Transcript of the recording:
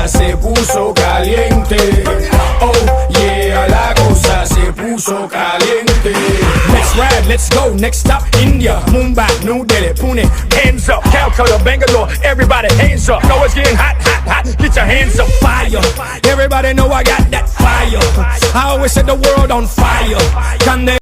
se puso caliente. Oh yeah, la cosa se puso caliente. Next ride, let's go, next stop, India, Mumbai, New Delhi, Pune. Hands up, Calcutta, Bangalore, everybody hands up. Know it's getting hot, hot, hot, get your hands up. Fire, everybody know I got that fire. I always set the world on fire. Can they